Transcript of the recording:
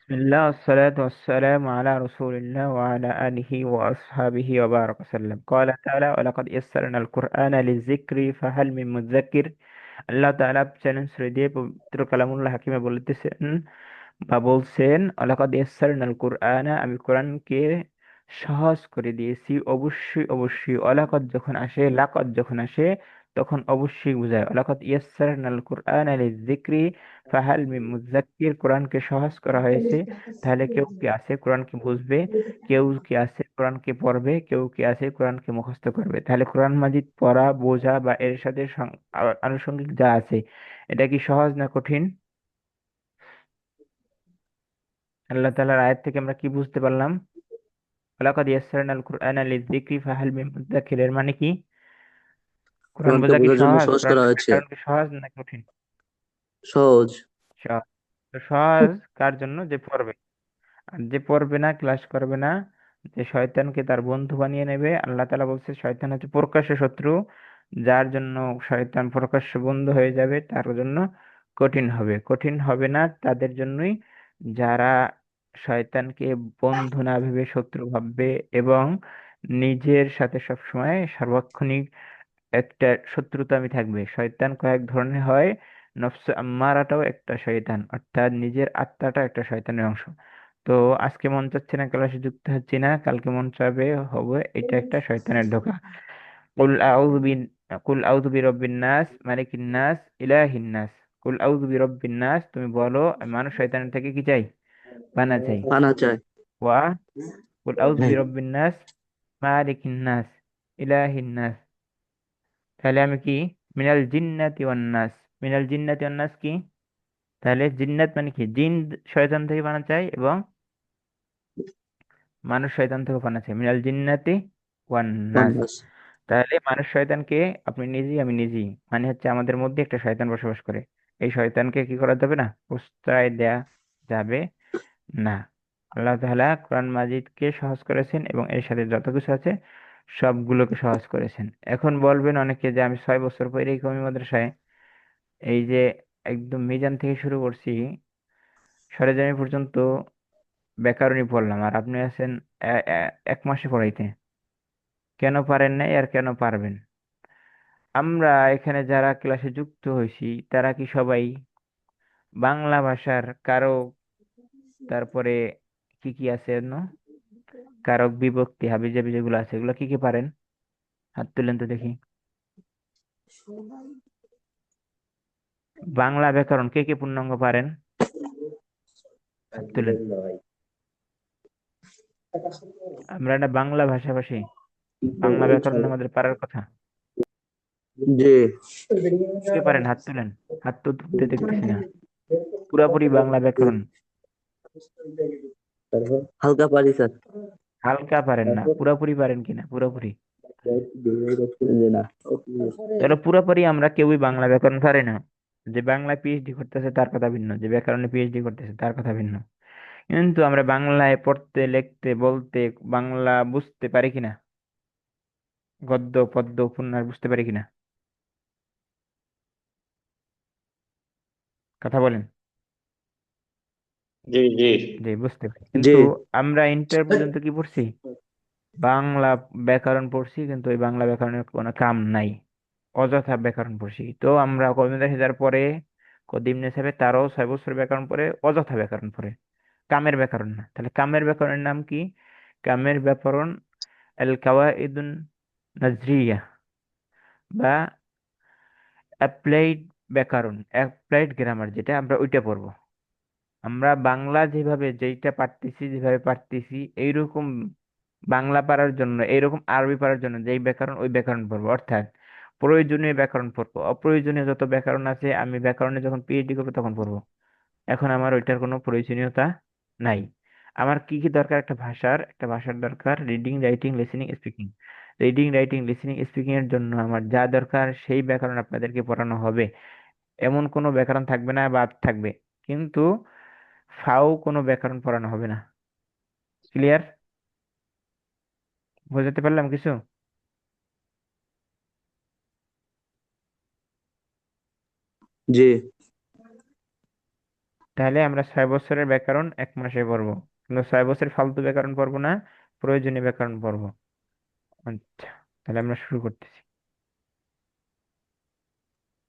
বিসমিল্লাহ আসসালাতু ওয়াসসালামু আলা রাসূলিল্লাহ ওয়া আলা আলিহি ওয়া আসহাবিহি ওয়া বারাকা সাল্লাম। ক্বালা তাআলা ওয়া লাকাদ ইয়াসসারনাল কুরআনা লিয-যিকরি ফাহাল মিন মুযাক্কির। আল্লাহ তাআলা চ্যালেঞ্জ ছুড়ে দিয়ে পবিত্র কালামুল্লাহ হাকিমে বলতেছেন বা বলছেন, ওয়ালাকাদ ইয়াসসারনাল কুরআনা, আমি কোরআনকে সহজ করে দিয়েছি। অবশ্যই অবশ্যই, ওয়ালাকাদ যখন আসে, লাকাদ যখন আসে, তখন অবশ্যই বোঝায়। ওয়ালাকাদ ইয়াসসারনাল কুরআনা লিয-যিকরি ফাহাল মিন মুযাক্কির, কোরআনকে সহজ করা হয়েছে, তাহলে কেউ কি আছে কোরআনকে বুঝবে, কেউ কি আছে কোরআনকে পড়বে, কেউ কি আছে কোরআনকে মুখস্থ করবে। তাহলে কোরআন মাজিদ পড়া, বোঝা বা এর সাথে আনুষঙ্গিক যা আছে, এটা কি সহজ না কঠিন? আল্লাহ তাআলার আয়াত থেকে আমরা কি বুঝতে পারলাম? ওয়ালাকাদ ইয়াসসারনাল কুরআনা লিয-যিকরি ফাহাল মিন মুদ্দাক্কির, এর মানে কি? কোরআন কোরআনকে বোঝা কি বোঝার জন্য সহজ? সহজ করা কোরআনের হয়েছে। ব্যাকরণ কি সহজ না কঠিন? সহজ। সহজ। তো সহজ কার জন্য? যে পড়বে। আর যে পড়বে না, ক্লাস করবে না, যে শয়তানকে তার বন্ধু বানিয়ে নেবে, আল্লাহ তাআলা বলছে শয়তান হচ্ছে প্রকাশ্য শত্রু, যার জন্য শয়তান প্রকাশ্য বন্ধু হয়ে যাবে, তার জন্য কঠিন হবে। কঠিন হবে না তাদের জন্যই যারা শয়তানকে বন্ধু না ভেবে শত্রু ভাববে এবং নিজের সাথে সবসময় সার্বক্ষণিক একটা শত্রুতা আমি থাকবে। শয়তান কয়েক ধরনের হয়, নফস আম্মারাটাও একটা শয়তান, অর্থাৎ নিজের আত্মাটা একটা শয়তানের অংশ। তো আজকে মন চাচ্ছে না, ক্লাসে যুক্ত হচ্ছি না, কালকে মন চাবে হবে, এটা একটা শয়তানের ধোঁকা। কুল আউযু বিন কুল আউযু বিরাব্বিন নাস, মালিকিন নাস, ইলাহিন নাস। কুল আউযু বিরাব্বিন নাস, তুমি বলো আমি মানুষ শয়তানের থেকে কি চাই? পানা চাই। পানা চায়। ওয়া কুল আউযু হ্যাঁ। বিরাব্বিন নাস, মালিকিন নাস, ইলাহিন নাস। তাহলে আমি কি? মিনাল জিন্নাতি ওয়ান নাস। মিনাল জিন্নাতি ওয়ান নাস কি? তাহলে জিন্নাত মানে কি? জিন শয়তান থেকে বানা চাই এবং মানুষ শয়তান থেকে বানা চাই। মিনাল জিন্নাতি ওয়ান নাস। ওয়ান্ডার্স। তাহলে মানুষ শয়তানকে, আপনি নিজেই আমি নিজেই, মানে হচ্ছে আমাদের মধ্যে একটা শয়তান বসবাস করে। এই শয়তানকে কি করা যাবে না? প্রশ্রয় দেয়া যাবে না। আল্লাহ তাআলা কোরআন মাজিদকে সহজ করেছেন এবং এর সাথে যত কিছু আছে সবগুলোকে সহজ করেছেন। এখন বলবেন অনেকে যে আমি 6 বছর পরে কওমি মাদ্রাসায়, এই যে একদম মিজান থেকে শুরু করছি সরেজমিন পর্যন্ত ব্যাকরণই পড়লাম, আর আপনি আছেন 1 মাসে পড়াইতে। কেন পারেন নাই আর কেন পারবেন? আমরা এখানে যারা ক্লাসে যুক্ত হয়েছি তারা কি সবাই বাংলা ভাষার কারক, তারপরে কি কি আছে অন্য কারক, বিভক্তি, হাবিজাবি যেগুলো আছে এগুলো কি কি পারেন? হাত তুলেন তো দেখি। বাংলা ব্যাকরণ কে কে পূর্ণাঙ্গ পারেন? হাত তুলেন। আমরা একটা বাংলা ভাষাভাষী, বাংলা ব্যাকরণ আমাদের পারার কথা। জি। কে পারেন? হাত তুলেন। হাত তো তুলতে দেখতেছি না। পুরাপুরি বাংলা ব্যাকরণ হালকা পারি স্যার। হালকা পারেন না, পুরাপুরি পারেন কিনা? পুরাপুরি। জি না। তাহলে পুরাপুরি আমরা কেউই বাংলা ব্যাকরণ পারি না। যে বাংলায় পিএইচডি করতেছে তার কথা ভিন্ন, যে ব্যাকরণে পিএইচডি করতেছে তার কথা ভিন্ন। কিন্তু আমরা বাংলায় পড়তে, লিখতে, বলতে, বাংলা বুঝতে পারি কিনা? গদ্য পদ্য উপন্যাস বুঝতে পারি কিনা? কথা বলেন। জি জি। যে বুঝতে পারি, জি। কিন্তু আমরা ইন্টার পর্যন্ত কি পড়ছি? বাংলা ব্যাকরণ পড়ছি, কিন্তু ওই বাংলা ব্যাকরণের কোনো কাম নাই, অযথা ব্যাকরণ পড়ছি। তো আমরা কবিতা সেজার পরে কদিম হিসাবে তারও 6 বছর ব্যাকরণ পড়ে, অযথা ব্যাকরণ পড়ে, কামের ব্যাকরণ না। তাহলে কামের ব্যাকরণের নাম কি? কামের ব্যাকরণ আল কাওয়াইদুন নাজরিয়া বা অ্যাপ্লাইড ব্যাকরণ, অ্যাপ্লাইড গ্রামার, যেটা আমরা ওইটা পড়বো। আমরা বাংলা যেভাবে যেইটা পারতেছি, যেভাবে পারতেছি এইরকম বাংলা পারার জন্য, এইরকম আরবি পারার জন্য যেই ব্যাকরণ, ওই ব্যাকরণ পড়বো। অর্থাৎ প্রয়োজনীয় ব্যাকরণ পড়বো, অপ্রয়োজনীয় যত ব্যাকরণ আছে আমি ব্যাকরণে যখন পিএইচডি করবো তখন পড়বো। এখন আমার ওইটার কোনো প্রয়োজনীয়তা নাই। আমার কি কি দরকার? একটা ভাষার দরকার reading, writing, listening, speaking. Reading, writing, listening, speaking এর জন্য আমার যা দরকার সেই ব্যাকরণ আপনাদেরকে পড়ানো হবে। এমন কোনো ব্যাকরণ থাকবে না, বাদ থাকবে, কিন্তু কোনো ব্যাকরণ পড়ানো হবে না। ক্লিয়ার? বোঝাতে পারলাম কিছু? জি। তাহলে আমরা 6 বছরের ব্যাকরণ 1 মাসে পড়বো, কিন্তু 6 বছর ফালতু ব্যাকরণ পড়বো না, প্রয়োজনীয় ব্যাকরণ পড়বো। আচ্ছা, তাহলে আমরা শুরু করতেছি।